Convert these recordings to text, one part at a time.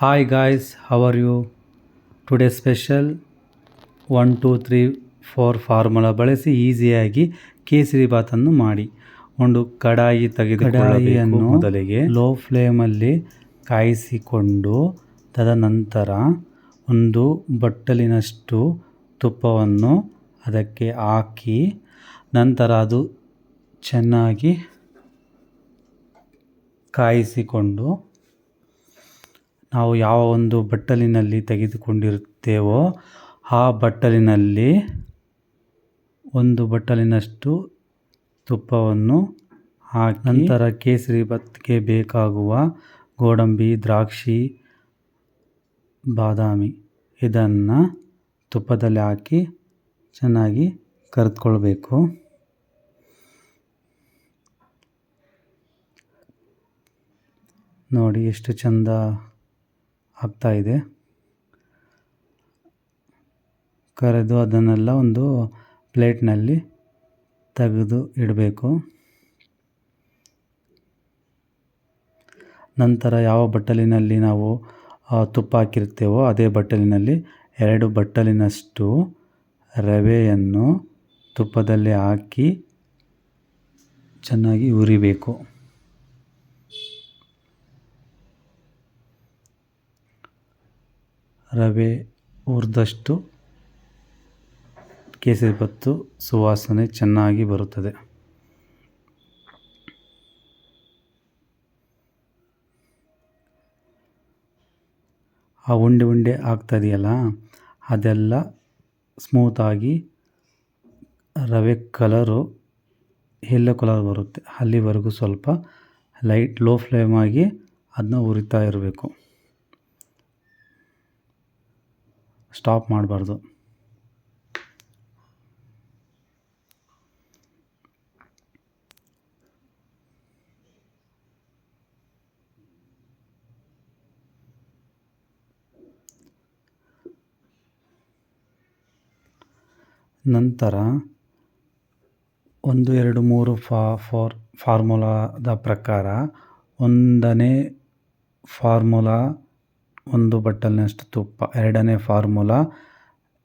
Hi guys, how are you? Today special 1 2 3 4 formula ಬಳಸಿ ಈಸಿಯಾಗಿ ಕೇಸರಿ ಬಾತನ್ನು ಮಾಡಿ. ಒಂದು ಕಡಾಯಿ ತೆಗೆದುಕೊಳ್ಳಬೇಕು. ಮೊದಲಿಗೆ ಲೋ ಫ್ಲೇಮಲ್ಲಿ ಕಾಯಿಸಿಕೊಂಡು ತದನಂತರ ಒಂದು ಬಟ್ಟಲಿನಷ್ಟು ತುಪ್ಪವನ್ನು ಅದಕ್ಕೆ ಹಾಕಿ ನಂತರ ಅದು ಚೆನ್ನಾಗಿ ಕಾಯಿಸಿಕೊಂಡು ನಾವು ಯಾವ ಒಂದು ಬಟ್ಟಲಿನಲ್ಲಿ ತೆಗೆದುಕೊಂಡಿರುತ್ತೇವೋ ಆ ಬಟ್ಟಲಿನಲ್ಲಿ ಒಂದು ಬಟ್ಟಲಿನಷ್ಟು ತುಪ್ಪವನ್ನು ಹಾಕಿ ನಂತರ ಕೇಸರಿ ಬಾತ್ಗೆ ಬೇಕಾಗುವ ಗೋಡಂಬಿ, ದ್ರಾಕ್ಷಿ, ಬಾದಾಮಿ ಇದನ್ನು ತುಪ್ಪದಲ್ಲಿ ಹಾಕಿ ಚೆನ್ನಾಗಿ ಕರೆದುಕೊಳ್ಬೇಕು. ನೋಡಿ ಎಷ್ಟು ಚಂದ ಆಗ್ತಾ ಇದೆ. ಕರೆದು ಅದನ್ನೆಲ್ಲ ಒಂದು ಪ್ಲೇಟ್ನಲ್ಲಿ ತೆಗೆದು ಇಡಬೇಕು. ನಂತರ ಯಾವ ಬಟ್ಟಲಿನಲ್ಲಿ ನಾವು ತುಪ್ಪ ಹಾಕಿರ್ತೇವೋ ಅದೇ ಬಟ್ಟಲಿನಲ್ಲಿ 2 ಬಟ್ಟಲಿನಷ್ಟು ರವೆಯನ್ನು ತುಪ್ಪದಲ್ಲಿ ಹಾಕಿ ಚೆನ್ನಾಗಿ ಹುರಿಬೇಕು. ರವೆ ಹುರಿದಷ್ಟು ಕೇಸರಿ ಬಾತು ಸುವಾಸನೆ ಚೆನ್ನಾಗಿ ಬರುತ್ತದೆ. ಆ ಉಂಡೆ ಆಗ್ತದೆಯಲ್ಲ ಅದೆಲ್ಲ ಸ್ಮೂತಾಗಿ ರವೆ ಕಲರು ಯೆಲ್ಲೋ ಕಲರ್ ಬರುತ್ತೆ. ಅಲ್ಲಿವರೆಗೂ ಸ್ವಲ್ಪ ಲೋ ಫ್ಲೇಮಾಗಿ ಅದನ್ನ ಹುರಿತಾ ಇರಬೇಕು. ಸ್ಟಾಪ್ ಮಾಡಬಾರ್ದು. ನಂತರ 1 2 3 ಫಾರ್ಮುಲಾದ ಪ್ರಕಾರ 1ನೇ ಫಾರ್ಮುಲಾ 1 ಬಟ್ಟಲಿನಷ್ಟು ತುಪ್ಪ, 2ನೇ ಫಾರ್ಮುಲಾ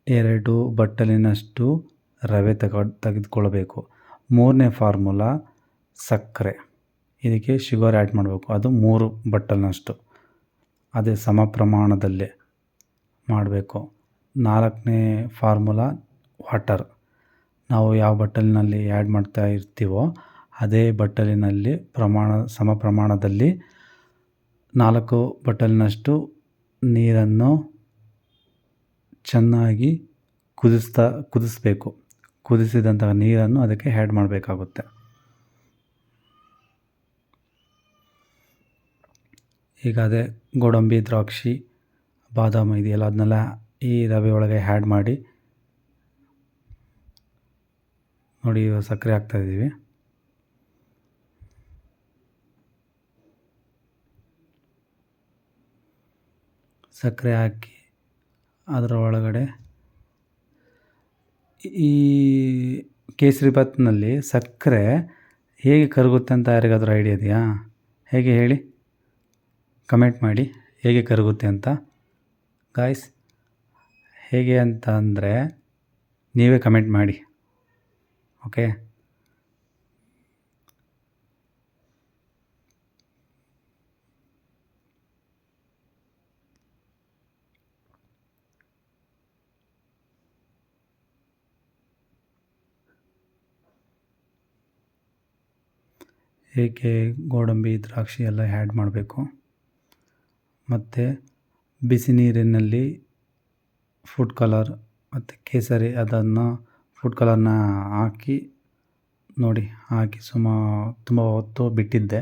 2 ಬಟ್ಟಲಿನಷ್ಟು ರವೆ ತೆಗೆದುಕೊಳ್ಬೇಕು, 3ನೇ ಫಾರ್ಮುಲಾ ಸಕ್ಕರೆ, ಇದಕ್ಕೆ ಶುಗರ್ ಆ್ಯಡ್ ಮಾಡಬೇಕು. ಅದು 3 ಬಟ್ಟಲಿನಷ್ಟು, ಅದೇ ಸಮ ಪ್ರಮಾಣದಲ್ಲೇ ಮಾಡಬೇಕು. 4ನೇ ಫಾರ್ಮುಲಾ ವಾಟರ್, ನಾವು ಯಾವ ಬಟ್ಟಲಿನಲ್ಲಿ ಆ್ಯಡ್ ಮಾಡ್ತಾ ಇರ್ತೀವೋ ಅದೇ ಬಟ್ಟಲಿನಲ್ಲಿ ಸಮ ಪ್ರಮಾಣದಲ್ಲಿ 4 ಬಟ್ಟಲಿನಷ್ಟು ನೀರನ್ನು ಚೆನ್ನಾಗಿ ಕುದಿಸಬೇಕು. ಕುದಿಸಿದಂತಹ ನೀರನ್ನು ಅದಕ್ಕೆ ಆ್ಯಡ್ ಮಾಡಬೇಕಾಗುತ್ತೆ. ಈಗ ಅದೇ ಗೋಡಂಬಿ, ದ್ರಾಕ್ಷಿ, ಬಾದಾಮಿ ಇದೆಯಲ್ಲ ಅದನ್ನೆಲ್ಲ ಈ ರವೆ ಒಳಗೆ ಆ್ಯಡ್ ಮಾಡಿ ನೋಡಿ. ಇವಾಗ ಸಕ್ಕರೆ ಹಾಕ್ತಾಯಿದ್ದೀವಿ. ಸಕ್ಕರೆ ಹಾಕಿ ಅದರ ಒಳಗಡೆ ಈ ಕೇಸರಿ ಬಾತ್ನಲ್ಲಿ ಸಕ್ಕರೆ ಹೇಗೆ ಕರಗುತ್ತೆ ಅಂತ ಯಾರಿಗಾದರೂ ಐಡಿಯಾ ಇದೆಯಾ? ಹೇಗೆ ಹೇಳಿ, ಕಮೆಂಟ್ ಮಾಡಿ ಹೇಗೆ ಕರಗುತ್ತೆ ಅಂತ ಗಾಯ್ಸ್. ಹೇಗೆ ಅಂತ ಅಂದರೆ ನೀವೇ ಕಮೆಂಟ್ ಮಾಡಿ, ಓಕೆ? ಹೇಗೆ ಗೋಡಂಬಿ, ದ್ರಾಕ್ಷಿ ಎಲ್ಲ ಆ್ಯಡ್ ಮಾಡಬೇಕು. ಮತ್ತು ಬಿಸಿ ನೀರಿನಲ್ಲಿ ಫುಡ್ ಕಲರ್ ಮತ್ತು ಕೇಸರಿ ಫುಡ್ ಕಲರ್ನ ಹಾಕಿ ನೋಡಿ. ಹಾಕಿ ತುಂಬ ಹೊತ್ತು ಬಿಟ್ಟಿದ್ದೆ.